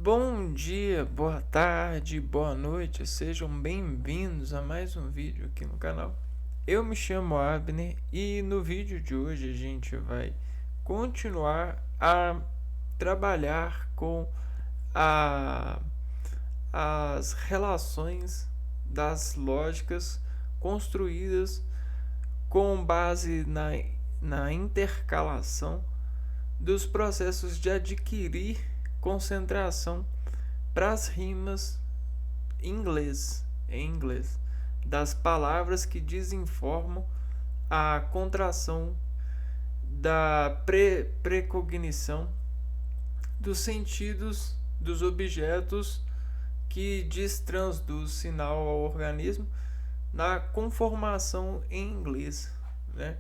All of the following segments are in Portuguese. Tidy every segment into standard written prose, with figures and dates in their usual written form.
Bom dia, boa tarde, boa noite, sejam bem-vindos a mais um vídeo aqui no canal. Eu me chamo Abner e no vídeo de hoje a gente vai continuar a trabalhar com a, as relações das lógicas construídas com base na intercalação dos processos de adquirir concentração para as rimas em inglês, das palavras que desinformam a contração da precognição dos sentidos dos objetos que distransduz sinal ao organismo na conformação em inglês, né?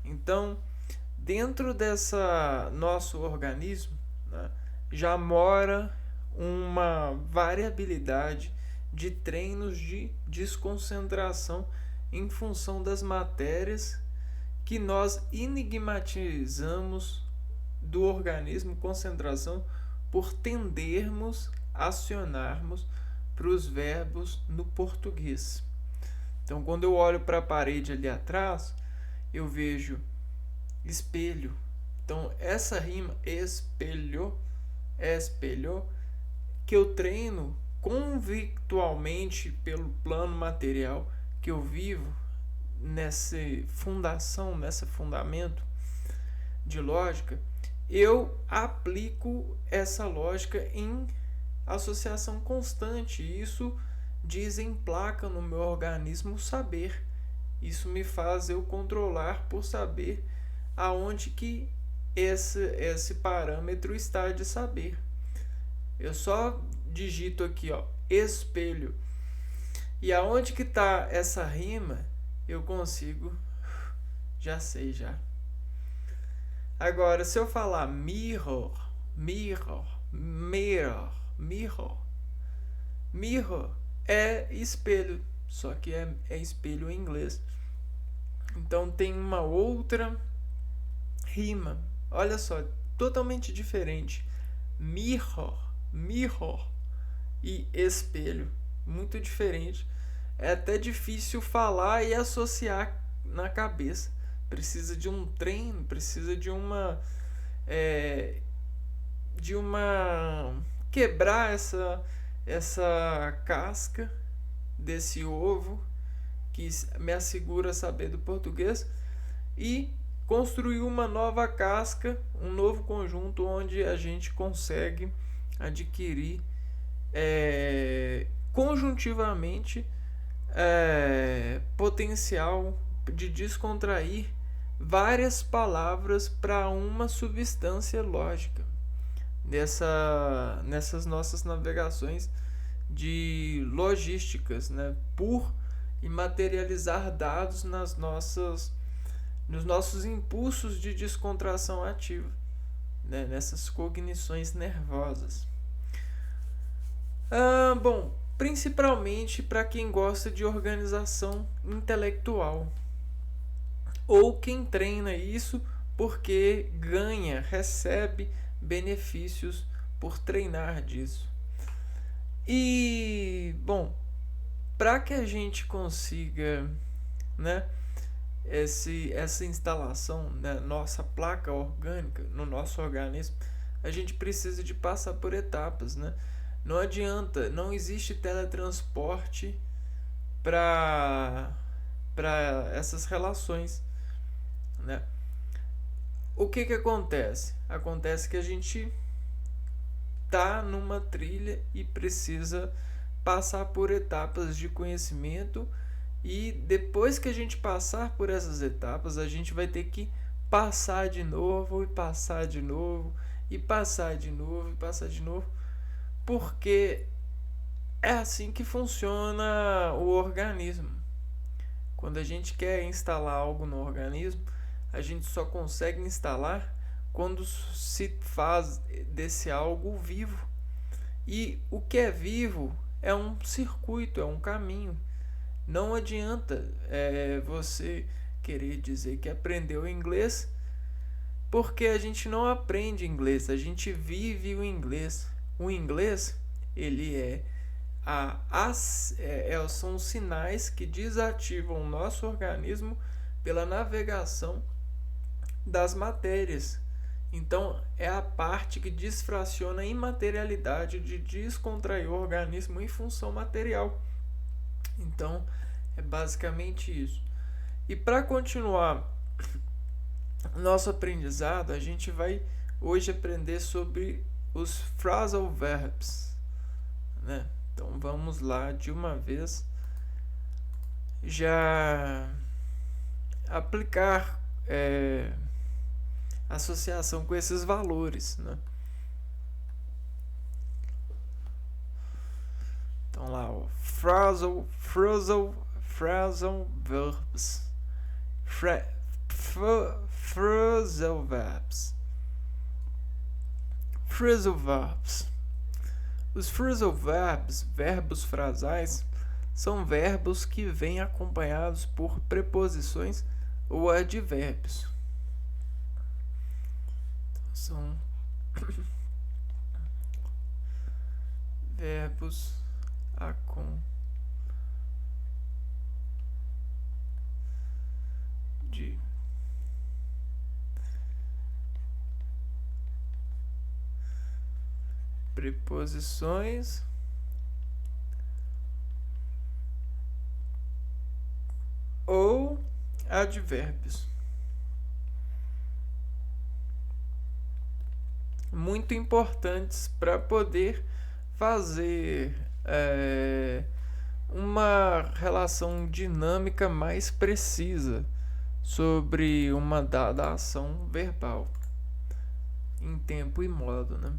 Então, dentro dessa nosso organismo, né, já mora uma variabilidade de treinos de desconcentração em função das matérias que nós enigmatizamos do organismo, concentração, por tendermos a acionarmos para os verbos no português. Então, quando eu olho para a parede ali atrás, eu vejo espelho. Então, essa rima espelho, que eu treino convictualmente pelo plano material que eu vivo nessa fundação, nesse fundamento de lógica, eu aplico essa lógica em associação constante. Isso desemplaca no meu organismo o saber. Isso me faz eu controlar por saber aonde que esse parâmetro está de saber. Eu só digito aqui, ó, espelho. E aonde que está essa rima, eu consigo, já sei já. Agora, se eu falar mirror, mirror é espelho, só que é espelho em inglês. Então tem uma outra rima, olha só, totalmente diferente. Mirror e espelho, muito diferente. É até difícil falar e associar na cabeça. Precisa de um treino, precisa de uma quebrar essa casca desse ovo que me assegura saber do português e construir uma nova casca, um novo conjunto onde a gente consegue adquirir conjuntivamente potencial de descontrair várias palavras para uma substância lógica nessas nossas navegações de logísticas, né, por imaterializar dados nos nossos impulsos de descontração ativa, né, nessas cognições nervosas. Bom, principalmente para quem gosta de organização intelectual ou quem treina isso porque recebe benefícios por treinar disso. E, bom, para que a gente consiga, né, essa instalação na nossa placa orgânica, no nosso organismo, a gente precisa de passar por etapas, né? Não adianta, não existe teletransporte para essas relações, né? O que acontece? Acontece que a gente tá numa trilha e precisa passar por etapas de conhecimento, e depois que a gente passar por essas etapas, a gente vai ter que passar de novo e passar de novo e passar de novo e passar de novo, porque é assim que funciona o organismo. Quando a gente quer instalar algo no organismo, a gente só consegue instalar quando se faz desse algo vivo. E o que é vivo é um circuito, é um caminho. Não adianta você querer dizer que aprendeu inglês, porque a gente não aprende inglês, a gente vive o inglês. O inglês, ele são os sinais que desativam o nosso organismo pela navegação das matérias. Então, é a parte que disfraciona a imaterialidade de descontrair o organismo em função material. Então, é basicamente isso. E para continuar nosso aprendizado, a gente vai hoje aprender sobre os phrasal verbs, né? Então vamos lá de uma vez já aplicar associação com esses valores, né? Então lá, o phrasal verbs. Phrasal verbs. Phrasal verbs. Os phrasal verbs, verbos frasais, são verbos que vêm acompanhados por preposições ou advérbios. Então, são verbos de preposições ou advérbios. Muito importantes para poder fazer uma relação dinâmica mais precisa sobre uma dada ação verbal em tempo e modo, né?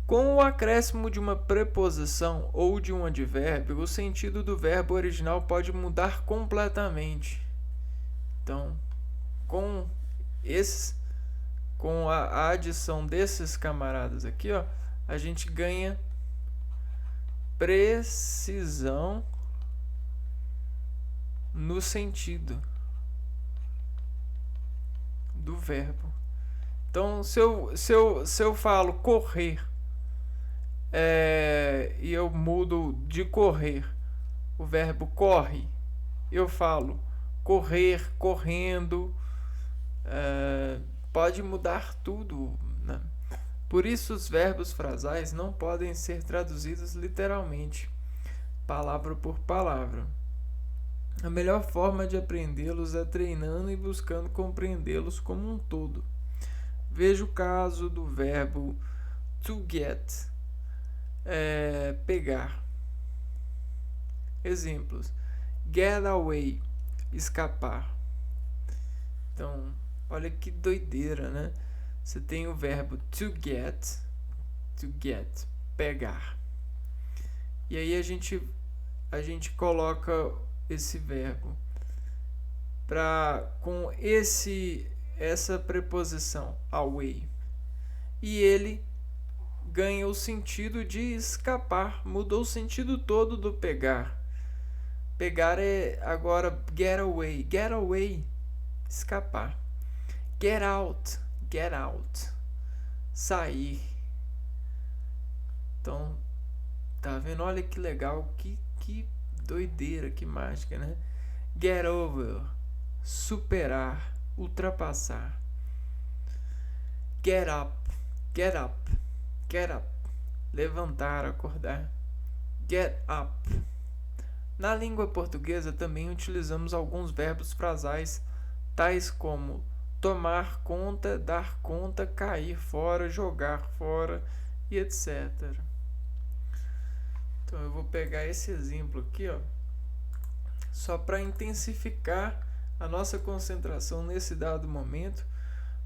Com o acréscimo de uma preposição ou de um advérbio, o sentido do verbo original pode mudar completamente. Então, com a adição desses camaradas aqui, ó, a gente ganha precisão no sentido do verbo. Então, se eu falo correr e eu mudo de correr, o verbo corre, eu falo correr, correndo, pode mudar tudo, né? Por isso os verbos frasais não podem ser traduzidos literalmente, palavra por palavra. A melhor forma de aprendê-los é treinando e buscando compreendê-los como um todo. Veja o caso do verbo to get, pegar. Exemplos: get away, escapar. Então, olha que doideira, né? Você tem o verbo to get, pegar. E aí a gente coloca esse verbo com essa preposição away, e ele ganha o sentido de escapar, mudou o sentido todo do pegar. Pegar é agora get away, escapar. Get out, sair. Então, tá vendo? Olha que legal, que doideira, que mágica, né? Get over, superar, ultrapassar. Get up, levantar, acordar. Get up. Na língua portuguesa também utilizamos alguns verbos frasais, tais como tomar conta, dar conta, cair fora, jogar fora e etc. Então eu vou pegar esse exemplo aqui, ó, só para intensificar a nossa concentração nesse dado momento,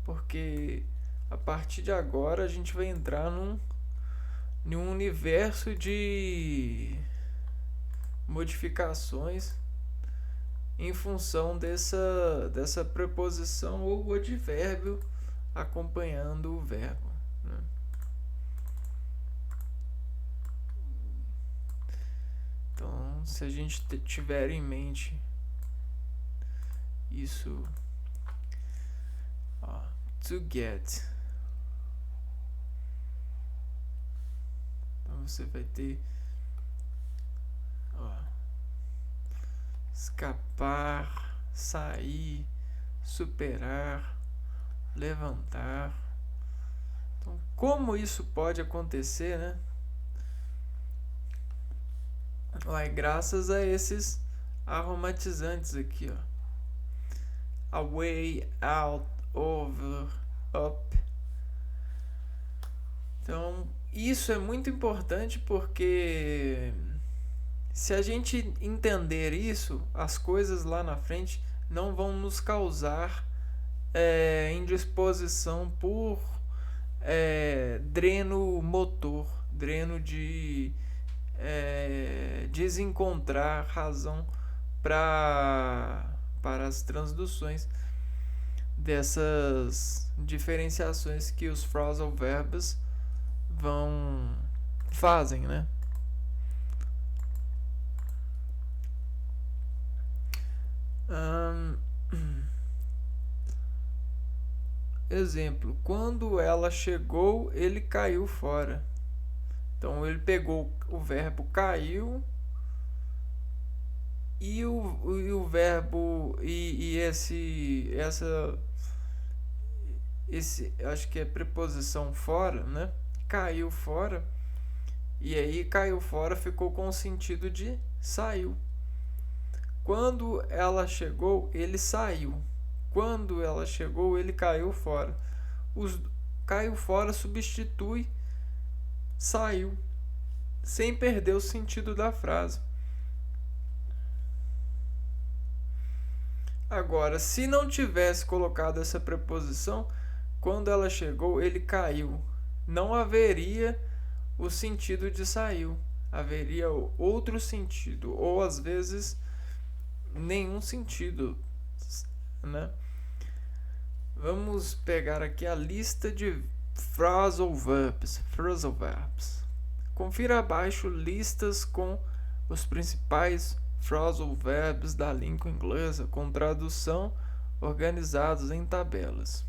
porque a partir de agora a gente vai entrar num universo de modificações em função dessa preposição ou advérbio acompanhando o verbo, né? Então, se a gente tiver em mente isso, ó, to get, você vai ter, ó, escapar, sair, superar, levantar. Então, como isso pode acontecer, né? Ué, graças a esses aromatizantes aqui, ó. Away, out, over, up. Então, isso é muito importante porque se a gente entender isso, as coisas lá na frente não vão nos causar indisposição por dreno motor, dreno de desencontrar razão para as transduções dessas diferenciações que os phrasal verbs fazem, né? Exemplo, quando ela chegou, ele caiu fora. Então ele pegou o verbo caiu e o verbo esse acho que é preposição fora, né? Caiu fora. E aí caiu fora ficou com o sentido de saiu. Quando ela chegou, ele saiu. Quando ela chegou, ele caiu fora. Caiu fora substitui saiu, sem perder o sentido da frase. Agora, se não tivesse colocado essa preposição, quando ela chegou, ele caiu. Não haveria o sentido de saiu. Haveria outro sentido, ou às vezes nenhum sentido, né? Vamos pegar aqui a lista de phrasal verbs. Confira abaixo listas com os principais phrasal verbs da língua inglesa com tradução organizados em tabelas.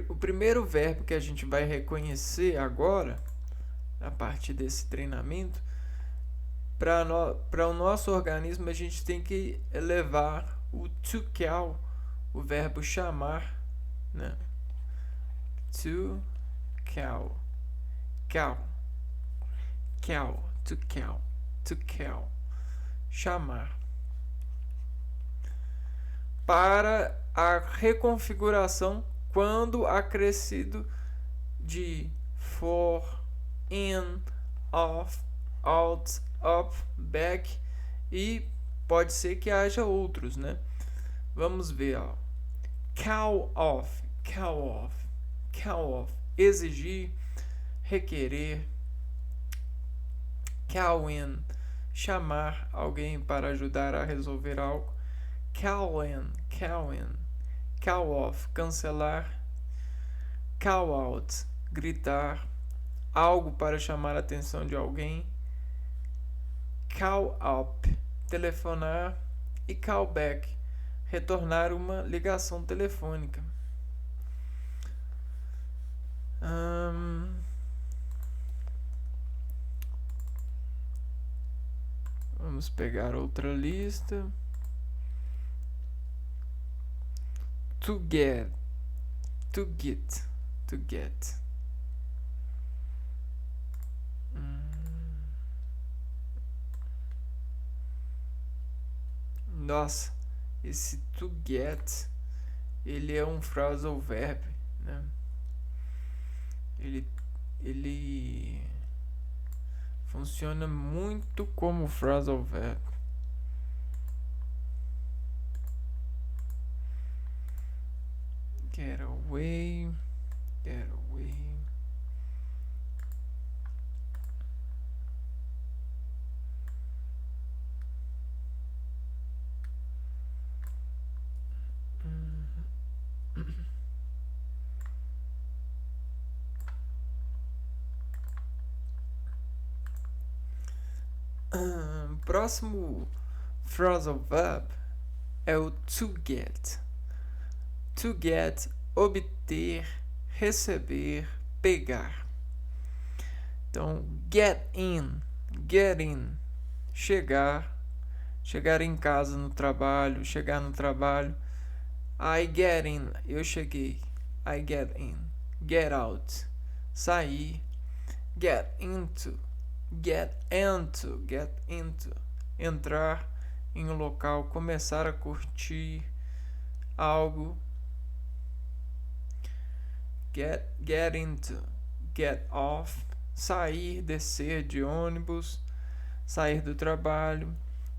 O primeiro verbo que a gente vai reconhecer agora, a partir desse treinamento, para o nosso organismo a gente tem que elevar o to call, o verbo chamar, né? To call, to call, chamar, para a reconfiguração quando acrescido de for, in, off, out, up, back, e pode ser que haja outros, né? Vamos ver, ó. Call off, exigir, requerer. Call in, chamar alguém para ajudar a resolver algo. Call in. Call off, cancelar. Call out, gritar algo para chamar a atenção de alguém. Call up, telefonar. E call back, retornar uma ligação telefônica. Vamos pegar outra lista. To get. Nossa, esse to get, ele é um phrasal verb, né? Ele funciona muito como phrasal verb. Get away. Próximo phrasal verb é o to get. To get, obter, receber, pegar. Então, get in, chegar, chegar em casa, no trabalho, chegar no trabalho. I get in, eu cheguei. I get in. Get out, sair. Get into, entrar em um local, começar a curtir algo. Get into, get off, sair, descer de ônibus, sair do trabalho.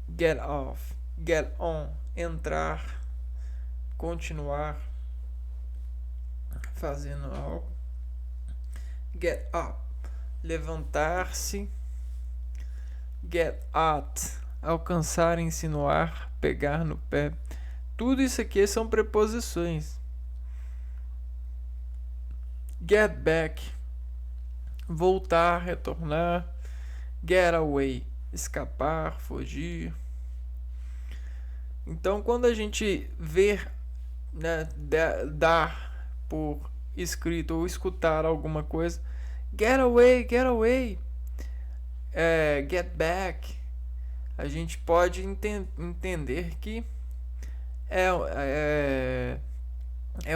Get off, get on, entrar, continuar fazendo algo. Get up, levantar-se. Get at, alcançar, insinuar, pegar no pé. Tudo isso aqui são preposições. Get back, voltar, retornar. Get away, escapar, fugir. Então, quando a gente vê, né, dar por escrito ou escutar alguma coisa, get away, get back, a gente pode entender que é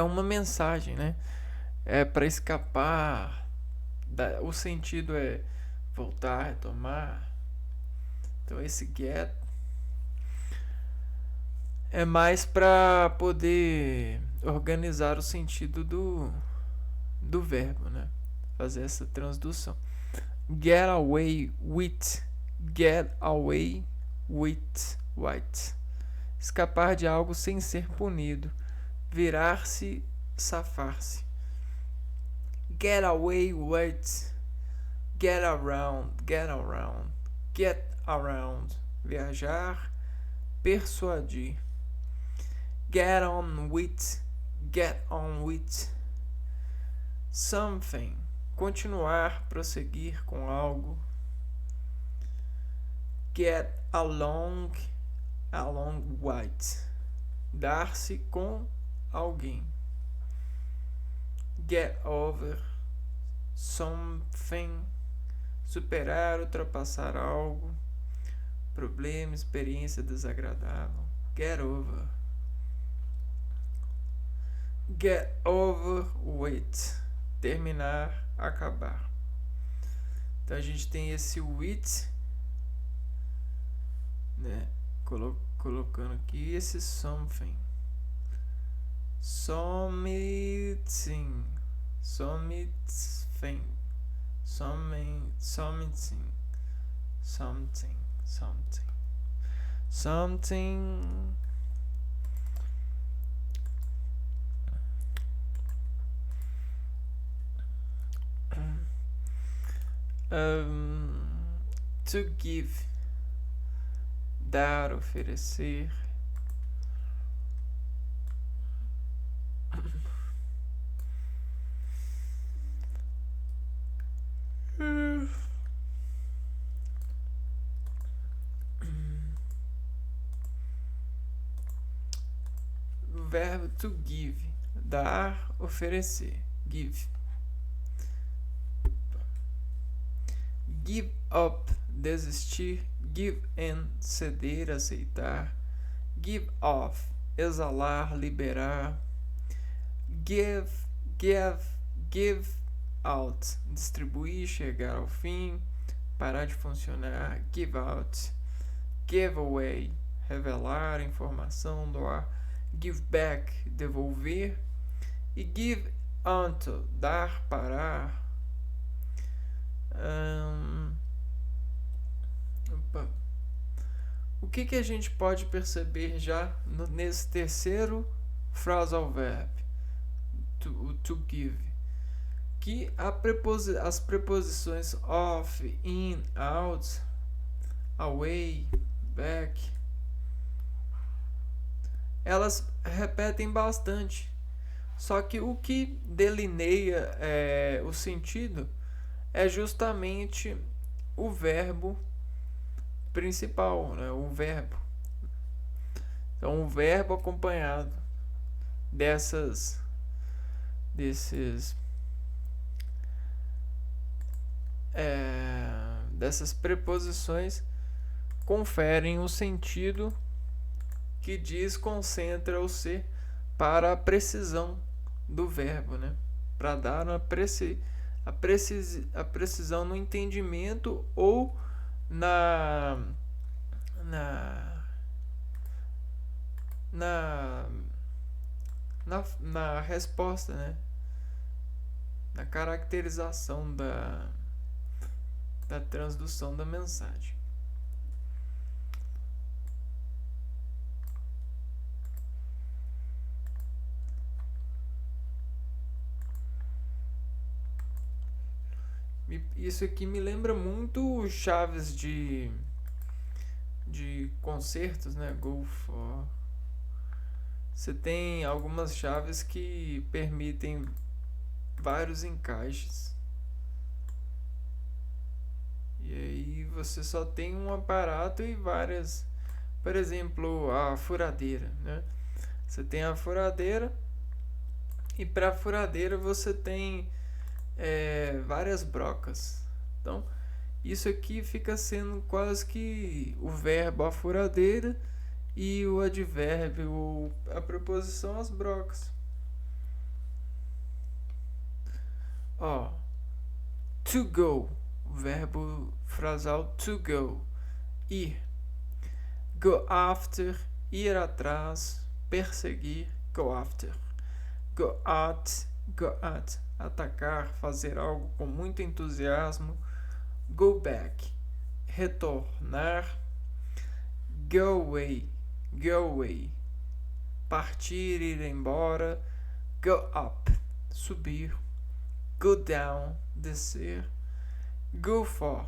uma mensagem, né? É para escapar. O sentido é voltar, retomar. Então esse get é mais para poder organizar o sentido do verbo, né? Fazer essa transdução. Get away with, white. Escapar de algo sem ser punido. Virar-se, safar-se. Get away with, get around. Viajar, persuadir. Get on with, something, continuar, prosseguir com algo. Get along with, dar-se com alguém. Get over something, superar, ultrapassar algo. Problema, experiência desagradável. Get over. Get over with, terminar, acabar. Então a gente tem esse with, né? Colocando aqui esse something. Something. To give, dar, oferecer. O verbo to give, dar, oferecer. Give. Give up, desistir. Give in, ceder, aceitar. Give off, exalar, liberar. Give out, distribuir, chegar ao fim, parar de funcionar. Give out. Give away, revelar, informação, doar. Give back, devolver. E give unto, dar, parar. O que a gente pode perceber já nesse terceiro phrasal verb, to give? Que as preposições of, in, out, away, back, elas repetem bastante. Só que o que delineia o sentido é justamente o verbo principal, né? O verbo. Então, o verbo acompanhado dessas desses dessas preposições conferem o sentido que diz concentra o ser para a precisão do verbo, né? Para dar a precisão no entendimento ou na na na na resposta, né? Na caracterização da transdução da mensagem. Isso aqui me lembra muito chaves de concertos, né? Go for. Você tem algumas chaves que permitem vários encaixes. E aí você só tem um aparato e várias. Por exemplo, a furadeira, né? Você tem a furadeira e para a furadeira você tem várias brocas. Então, isso aqui fica sendo quase que o verbo a furadeira e o advérbio ou a preposição as brocas. Ó, to go, o verbo frasal to go, ir. Go after, ir atrás, perseguir, go after. Go at, atacar, fazer algo com muito entusiasmo. Go back, retornar. Go away, partir, ir embora. Go up, subir. Go down, descer. Go for,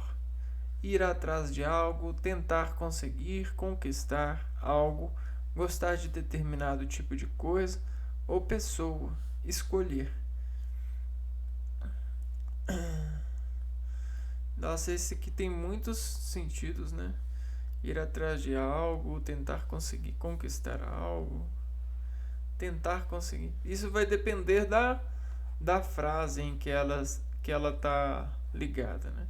ir atrás de algo, tentar conseguir, conquistar algo, gostar de determinado tipo de coisa ou pessoa, escolher. Nossa, esse aqui tem muitos sentidos, né? Ir atrás de algo, tentar conseguir conquistar algo, tentar conseguir. Isso vai depender da frase em que ela tá ligada, né?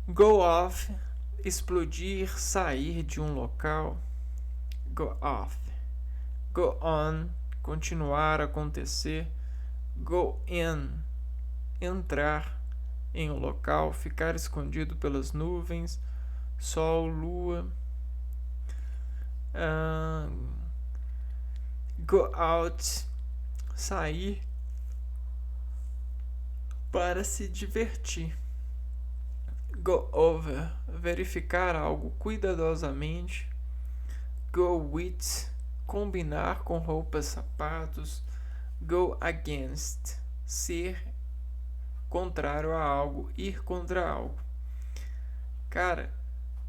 Go off, explodir, sair de um local. Go off. Go on, continuar, acontecer. Go in, entrar em um local, ficar escondido pelas nuvens, sol, lua. Go out, sair para se divertir. Go over, verificar algo cuidadosamente. Go with, combinar com roupas, sapatos. Go against, ser contrário a algo, ir contra algo. Cara,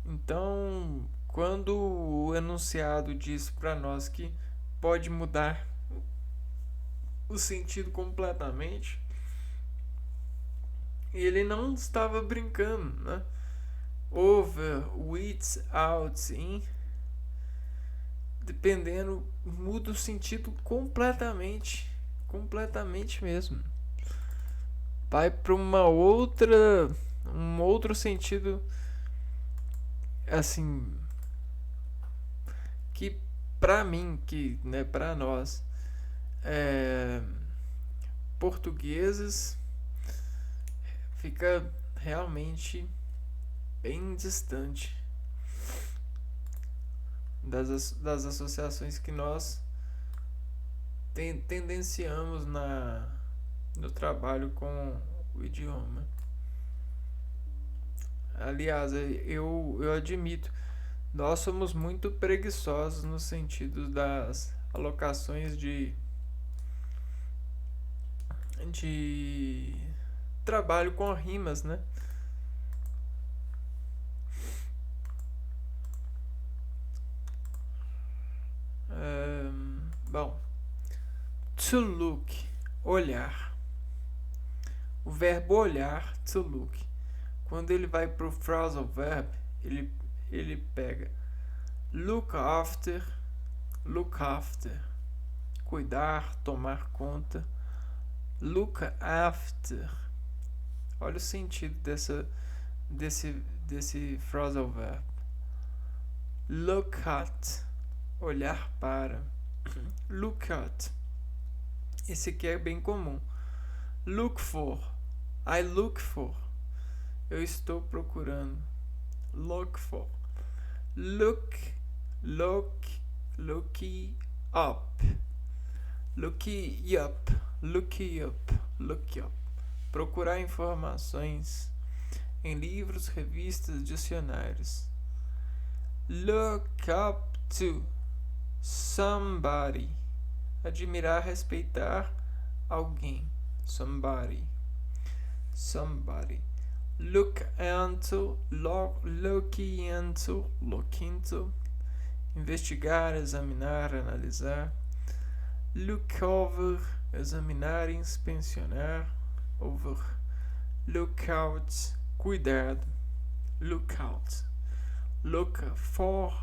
então quando o enunciado diz para nós que pode mudar o sentido completamente, ele não estava brincando, né? Over, with, out, in, dependendo, muda o sentido completamente mesmo. Vai para um outro sentido, assim, que para mim, que, né, para nós portugueses, fica realmente bem distante das associações que nós tendenciamos no trabalho com o idioma. Aliás, eu admito, nós somos muito preguiçosos no sentido das alocações de trabalho com rimas, né? Bom, to look, olhar. O verbo olhar, to look, quando ele vai para o phrasal verb, ele, ele pega look after, cuidar, tomar conta, look after. Olha o sentido desse phrasal verb. Look at, olhar para. Look at, esse aqui é bem comum. Look for, I look for, eu estou procurando. Look for. Look up. Look up. Procurar informações em livros, revistas, dicionários. Look up to somebody. Admirar, respeitar alguém. Somebody. Look into. Investigar, examinar, analisar. Look over, examinar, inspecionar. Over. Look out, cuidado. Look out. Look forward.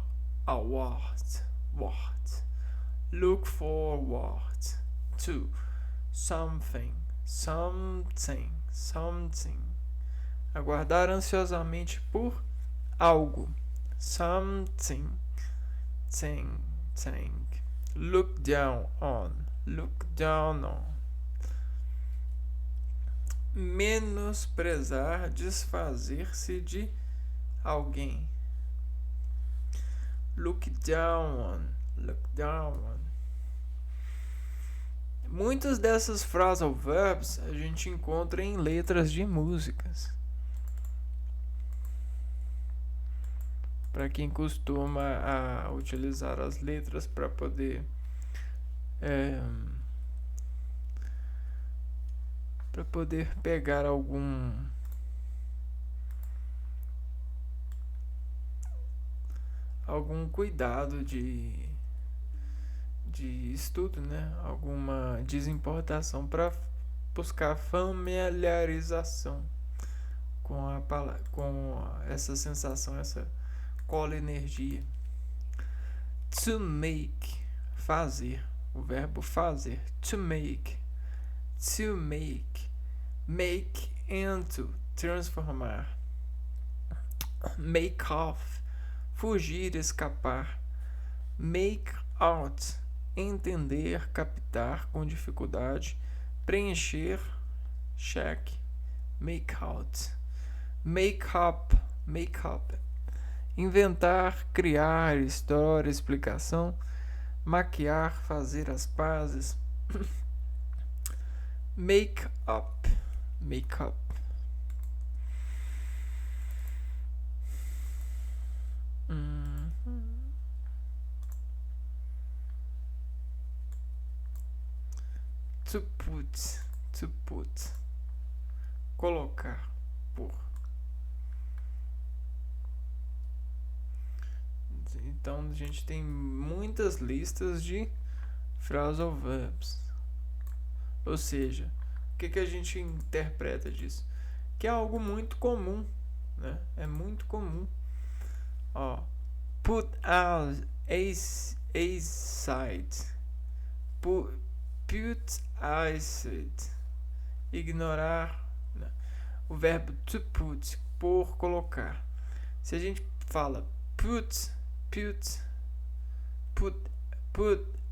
Look forward to something. Aguardar ansiosamente por algo. Something. Look down on. Menosprezar, desfazer-se de alguém. Look down on. Muitas dessas phrasal verbs a gente encontra em letras de músicas. Para quem costuma a utilizar as letras para poder pegar algum cuidado de estudo, né? Alguma desimportação para buscar familiarização com a palavra, com essa sensação, essa cola-energia. To make, fazer, o verbo fazer. To make, make into, transformar. Make off, fugir, escapar. Make out, entender, captar com dificuldade. Preencher, check. Make out. Make up. Inventar, criar, história, explicação. Maquiar, fazer as pazes. Make up. To put. Colocar, por. Então a gente tem muitas listas de phrasal verbs. Ou seja, o que a gente interpreta disso? Que é algo muito comum, né? É muito comum. Ó, put aside. Put aside. Ignorar, né? O verbo to put, por, colocar. Se a gente fala put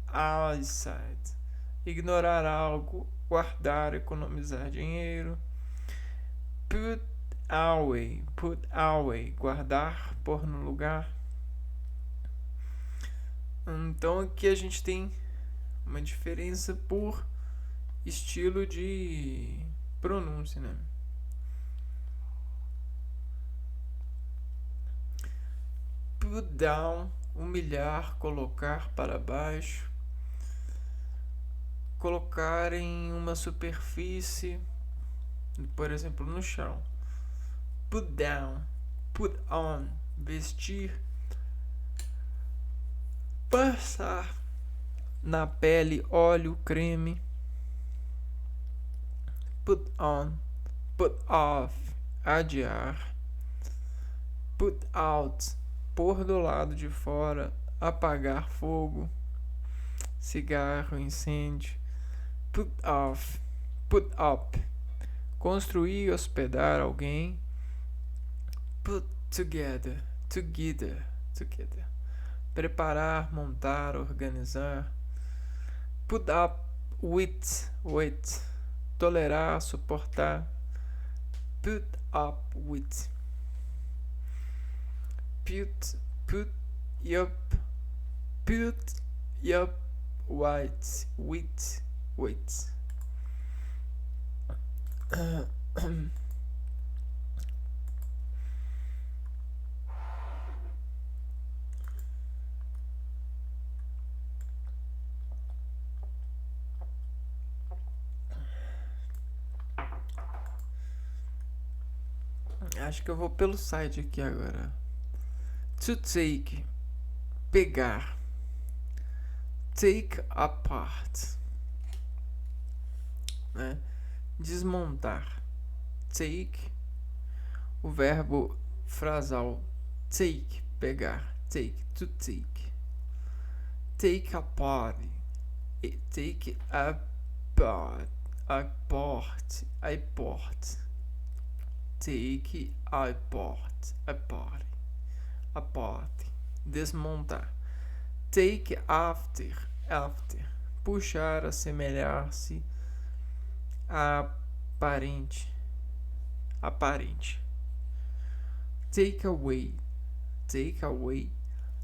aside, ignorar algo, guardar, economizar dinheiro. Put away, guardar, pôr no lugar. Então aqui a gente tem uma diferença por estilo de pronúncia, né? Put down, humilhar, colocar para baixo. Colocar em uma superfície, por exemplo, no chão. Put down, put on, vestir. Passar na pele óleo, creme. Put on, put off, adiar. Put out, pôr do lado de fora, apagar fogo, cigarro, incêndio. Put off, put up, construir e hospedar alguém. Put together, together, together. Preparar, montar, organizar. Put up with, tolerar, suportar. Put up with. Put up, put up with. Acho que eu vou pelo site aqui agora. To take, pegar. Take apart, né? Desmontar. Take, o verbo frasal take, pegar. Take, to take. Take apart. Take apart. Apart. Take apart. Desmontar. Take after. Puxar, assemelhar-se a aparente. Take away.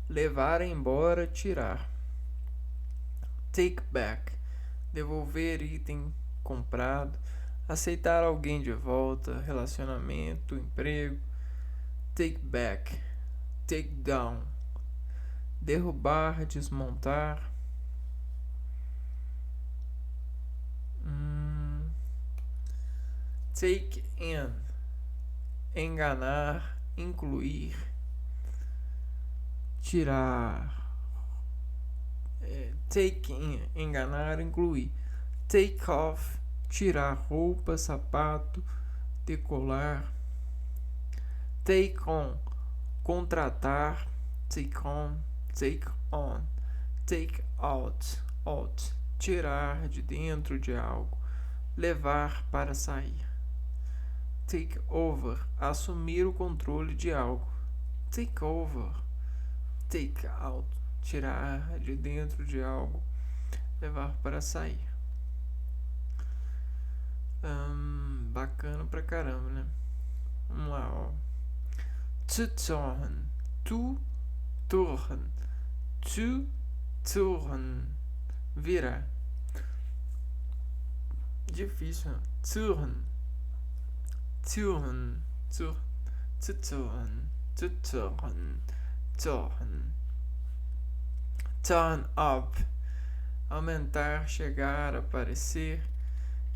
Levar embora, tirar. Take back, devolver item comprado. Aceitar alguém de volta, relacionamento, emprego. Take back, take down, derrubar, desmontar. Take in, enganar, incluir, tirar. Take in, enganar, incluir. Take off, tirar roupa, sapato, decolar. Take on, contratar. Take on, take on. Take out, tirar de dentro de algo, levar para sair. Take over, assumir o controle de algo. Take over. Take out, tirar de dentro de algo, levar para sair. Bacana pra caramba, né? Vamos lá, ó. To turn, to turn, virar. Difícil, né? Turn, turn up, aumentar, chegar, aparecer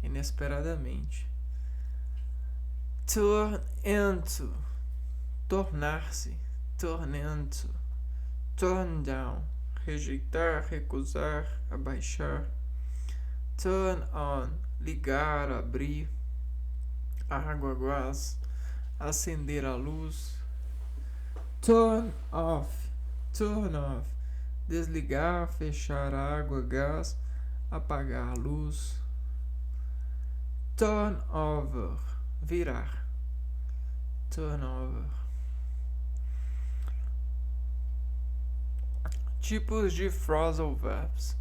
inesperadamente. Turn into, tornar-se, turn into. Turn down, rejeitar, recusar, abaixar. Turn on, ligar, abrir. Água, gás, acender a luz. Turn off, desligar, fechar água, gás, apagar a luz. Turn over, virar. Turn over. Tipos de phrasal verbs.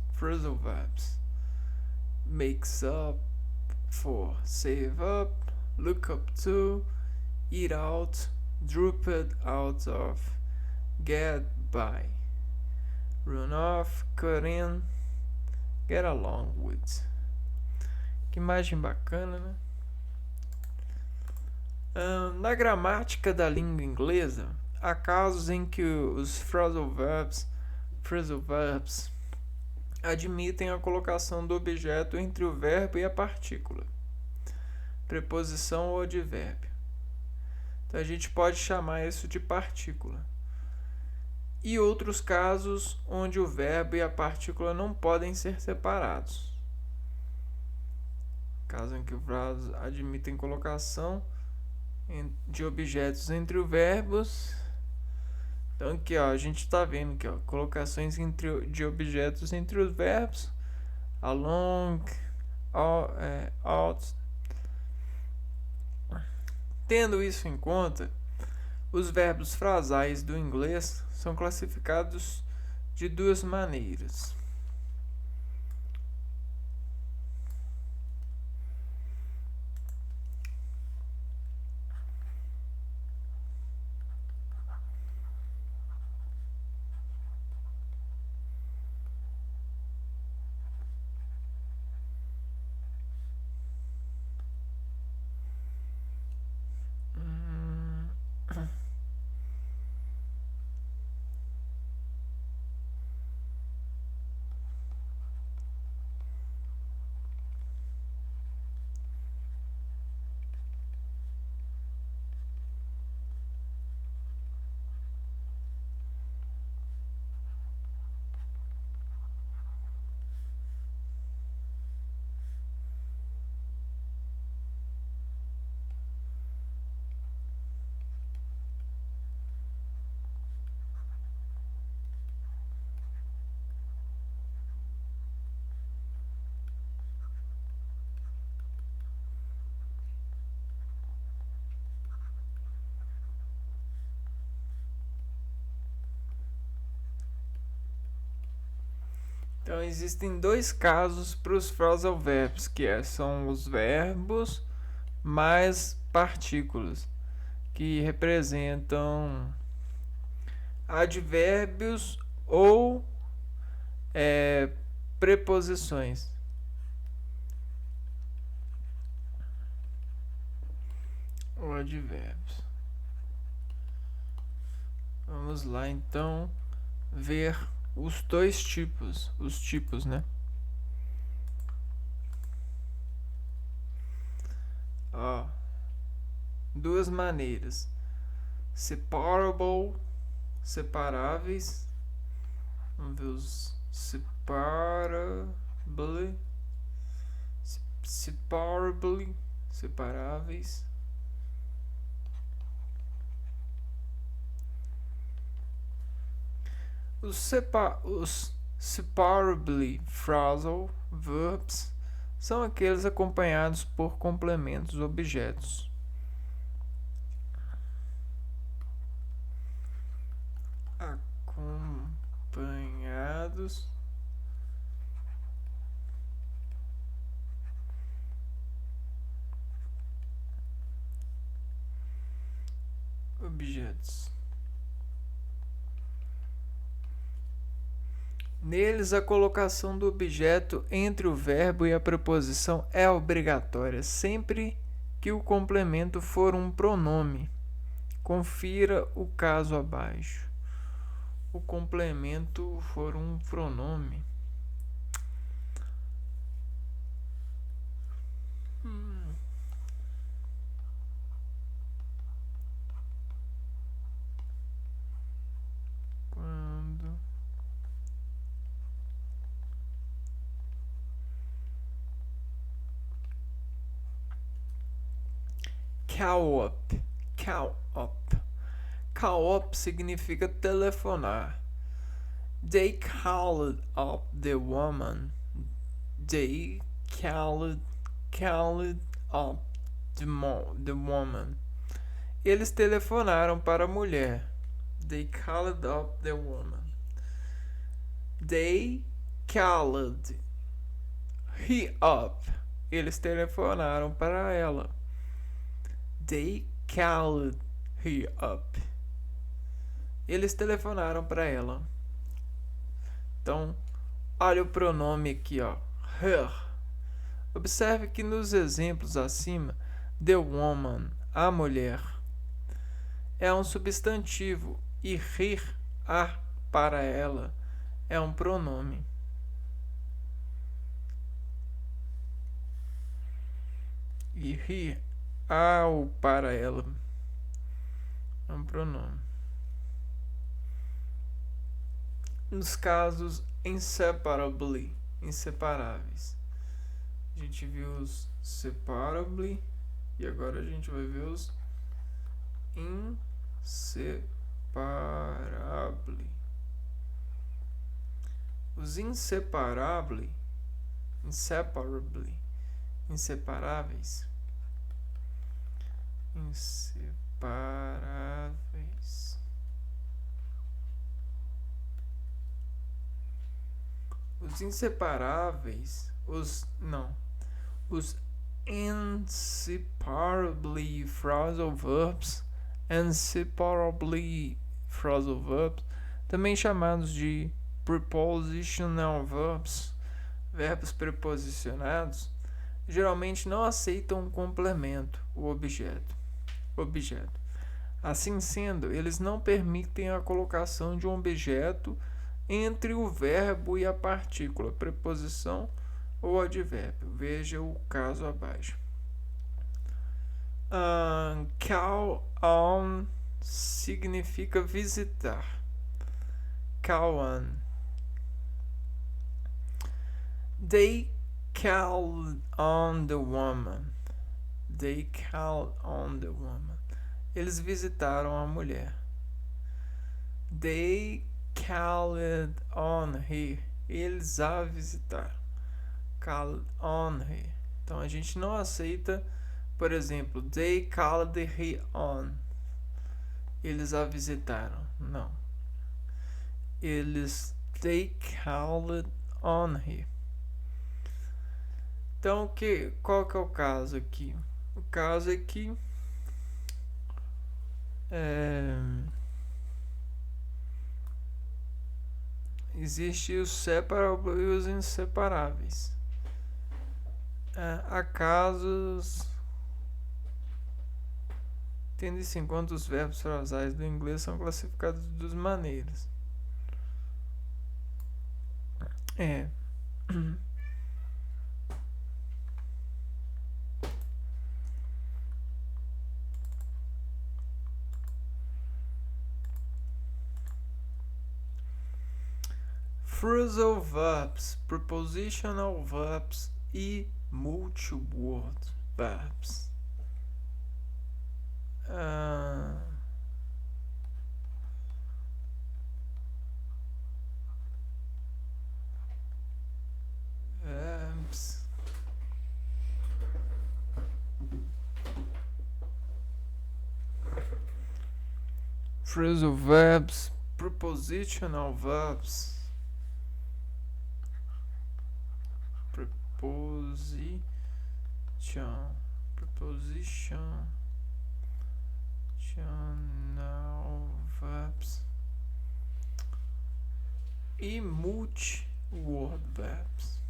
Makes up for, save up, look up to, eat out, dropped out of, get by, run off, cut in, get along with. Que imagem bacana, né? Na gramática da língua inglesa, há casos em que os phrasal verbs admitem a colocação do objeto entre o verbo e a partícula, preposição ou advérbio. Então a gente pode chamar isso de partícula. E outros casos onde o verbo e a partícula não podem ser separados. Caso em que os verbos admitem colocação de objetos entre os verbos Então aqui ó, a gente está vendo aqui ó, colocações de objetos entre os verbos along, out. Tendo isso em conta, os verbos frasais do inglês são classificados de duas maneiras. Então existem dois casos para os phrasal verbs, são os verbos mais partículas, que representam advérbios ou preposições. Ou advérbios. Vamos lá então ver os dois tipos, né? Ó, duas maneiras: separable, separáveis. Vamos ver os separably, separáveis. Os separably phrasal verbs são aqueles acompanhados por complementos objetos. Acompanhados objetos. Neles, a colocação do objeto entre o verbo e a preposição é obrigatória, sempre que o complemento for um pronome. Confira o caso abaixo. O complemento for um pronome. Quando call up. Call up significa telefonar. They called up the woman. They called up the woman. Eles telefonaram para a mulher. They called up the woman. They called he up. Eles telefonaram para ela. They called he up. Eles telefonaram para ela. Então, olha o pronome aqui, ó, her. Observe que nos exemplos acima, the woman, a mulher, é um substantivo e ir, a, para ela, é um pronome. E ir, ao, para ela, é um pronome. Nos casos inseparably, inseparáveis, a gente viu os separably e agora a gente vai ver os inseparáveis. inseparáveis. Os inseparáveis, inseparáveis, os inseparáveis, os inseparably phrasal verbs, também chamados de prepositional verbs, verbos preposicionados, geralmente não aceitam um complemento, o objeto. Assim sendo, eles não permitem a colocação de um objeto entre o verbo e a partícula, preposição ou advérbio. Veja o caso abaixo. Call on significa visitar. Call on. They called on the woman. Eles visitaram a mulher. They called on her. Eles a visitaram. Called on her. Então a gente não aceita, por exemplo, they called her on. Eles a visitaram. Não. They called on her. Então, qual que é o caso aqui? O caso é que existe os separáveis e os inseparáveis. Há casos tendo-se em conta os verbos frasais do inglês são classificados de duas maneiras. Phrasal verbs, prepositional verbs e multi-word verbs. Verbs. Phrasal verbs, prepositional verbs. Prepositional verbs e multi-word verbs.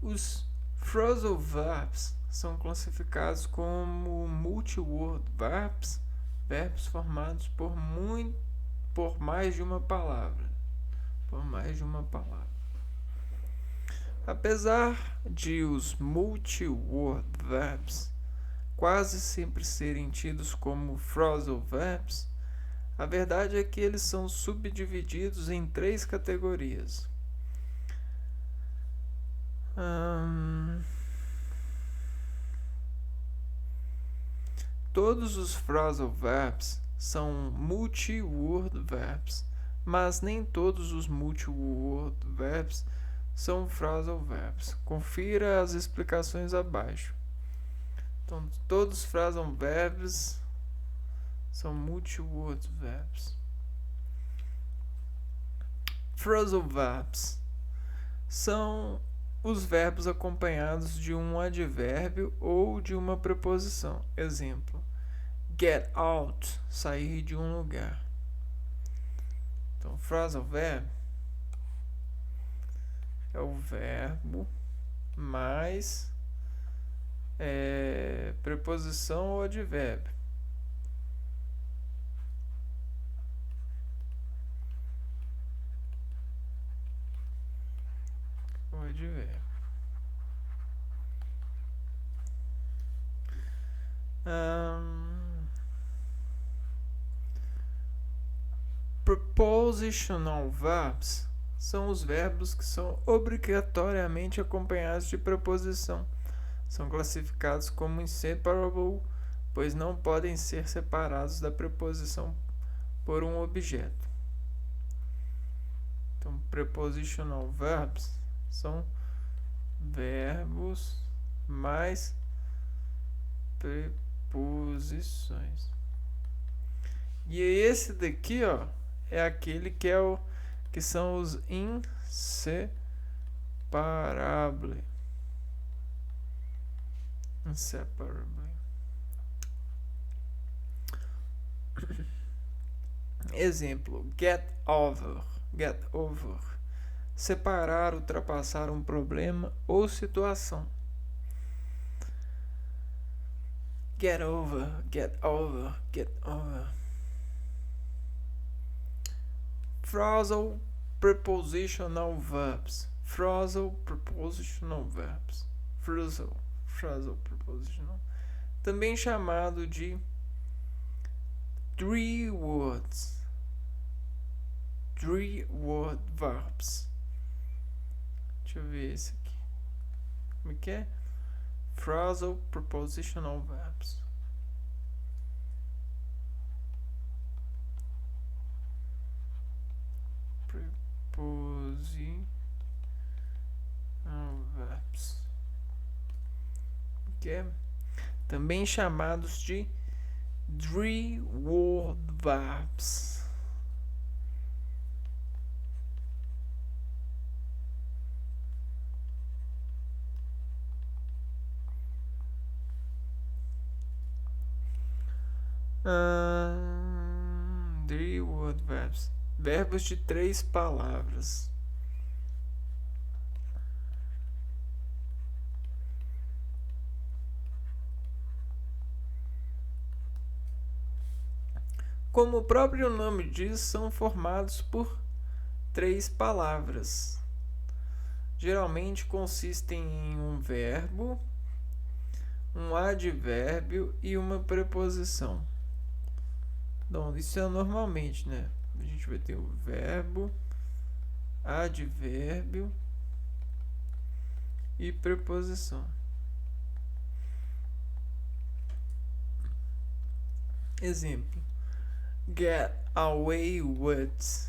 Os phrasal verbs são classificados como multi-word verbs, verbos formados por mais de uma palavra. Apesar de os multi-word verbs quase sempre serem tidos como phrasal verbs, a verdade é que eles são subdivididos em 3 categorias. Todos os phrasal verbs são multi-word verbs, mas nem todos os multi-word verbs são phrasal verbs. Confira as explicações abaixo. Então, todos os phrasal verbs são multi-word verbs. Phrasal verbs são os verbos acompanhados de um advérbio ou de uma preposição. Exemplo: get out, sair de um lugar. Então, phrasal verb é o verbo mais preposição ou advérbio. O advérbio. Prepositional verbs são os verbos que são obrigatoriamente acompanhados de preposição. São classificados como inseparable, pois não podem ser separados da preposição por um objeto. Então, prepositional verbs são verbos mais preposições. E esse daqui, ó, é aquele que são os inseparáveis. Exemplo: get over. Get over. Separar, ultrapassar um problema ou situação. Get over, get over, get over. Phrasal prepositional verbs. Phrasal prepositional verbs. Phrasal prepositional. Também chamado de three-word verbs. Deixa eu ver esse aqui. Como é que é? Phrasal prepositional verbs. Prepositional verbs. Que é também chamados de three-word verbs. Three-word verbs. Verbos de 3 palavras. Como o próprio nome diz, são formados por 3 palavras. Geralmente consistem em um verbo, um advérbio e uma preposição. Então, isso é normalmente, né? A gente vai ter o verbo, advérbio e preposição. Exemplo: get away with.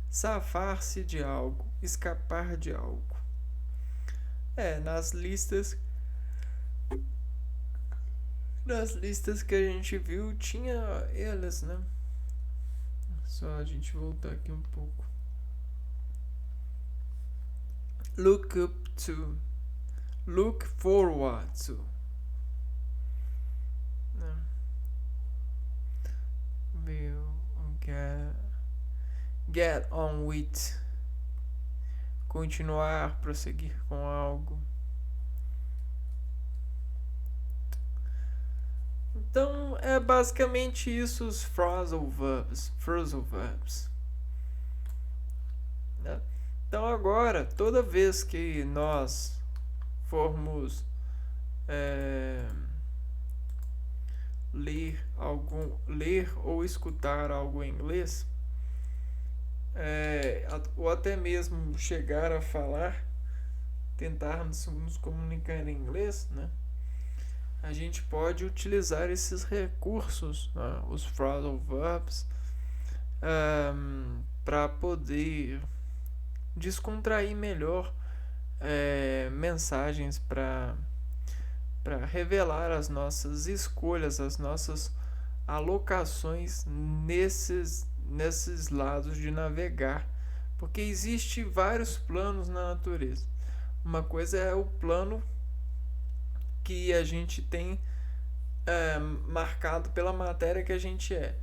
Safar-se de algo, escapar de algo. Nas listas que a gente viu, tinha elas, né? Só a gente voltar aqui um pouco. Look up to. Look forward to. Get on with. Continuar, prosseguir com algo. Então, é basicamente isso os phrasal verbs. Né? Então, agora, toda vez que nós formos ler ou escutar algo em inglês, ou até mesmo chegar a falar, tentar nos comunicar em inglês, né? A gente pode utilizar esses recursos, né? Os phrasal verbs, para poder descontrair melhor mensagens, para revelar as nossas escolhas, as nossas alocações nesses lados de navegar, porque existe vários planos na natureza. Uma coisa é o plano que a gente tem marcado pela matéria que a gente é,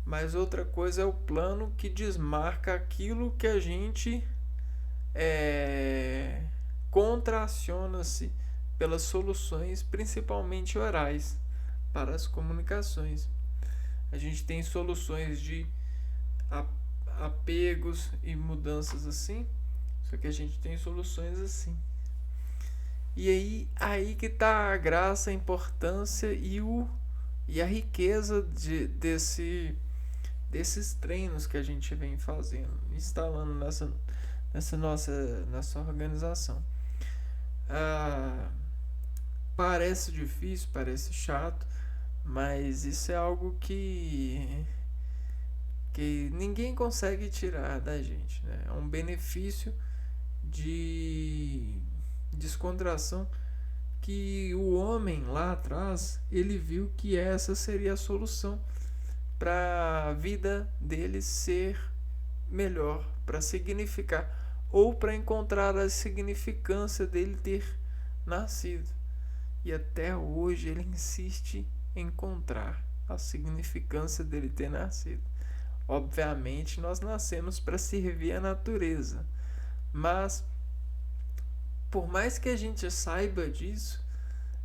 mas outra coisa é o plano que desmarca aquilo que a gente contraciona-se pelas soluções, principalmente orais, para as comunicações. A gente tem soluções de apegos e mudanças assim, só que a gente tem soluções assim. E aí que está a graça, a importância e a riqueza desses treinos que a gente vem fazendo, instalando nessa organização. Ah, parece difícil, parece chato, mas isso é algo que ninguém consegue tirar da gente, né? É um benefício de descontração que o homem lá atrás ele viu que essa seria a solução para a vida dele ser melhor, para significar ou para encontrar a significância dele ter nascido. E até hoje ele insiste em encontrar a significância dele ter nascido. Obviamente nós nascemos para servir a natureza, mas por mais que a gente saiba disso,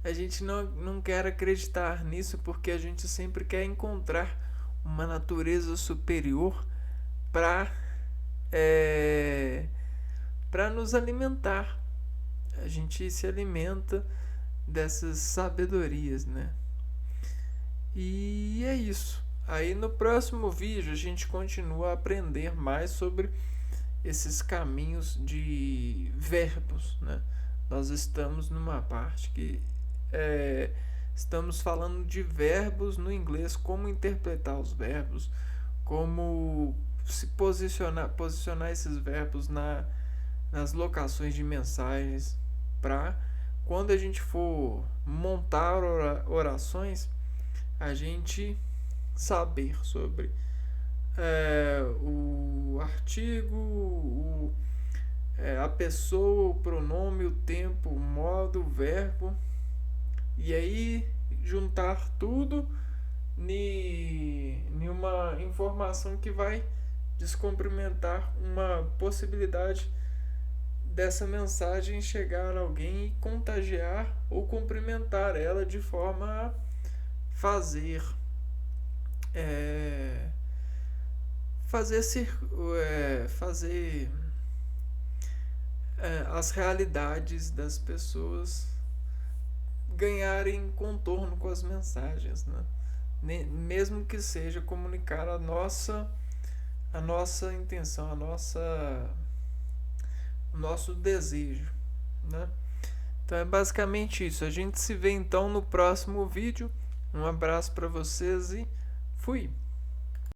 a gente não quer acreditar nisso porque a gente sempre quer encontrar uma natureza superior para para nos alimentar. A gente se alimenta dessas sabedorias, né? E é isso. Aí no próximo vídeo a gente continua a aprender mais sobre esses caminhos de verbos, né? Nós estamos numa parte que estamos falando de verbos no inglês, como interpretar os verbos, como se posicionar esses verbos nas locações de mensagens, para quando a gente for montar orações, a gente saber sobre o artigo, a pessoa, o pronome, o tempo, o modo, o verbo, e aí juntar tudo em uma informação que vai descumprimentar uma possibilidade dessa mensagem chegar a alguém e contagiar ou cumprimentar ela de forma a fazer as realidades das pessoas ganharem contorno com as mensagens, né? Mesmo que seja comunicar a nossa intenção, o nosso desejo, né? Então é basicamente isso. A gente se vê então no próximo vídeo. Um abraço para vocês e fui!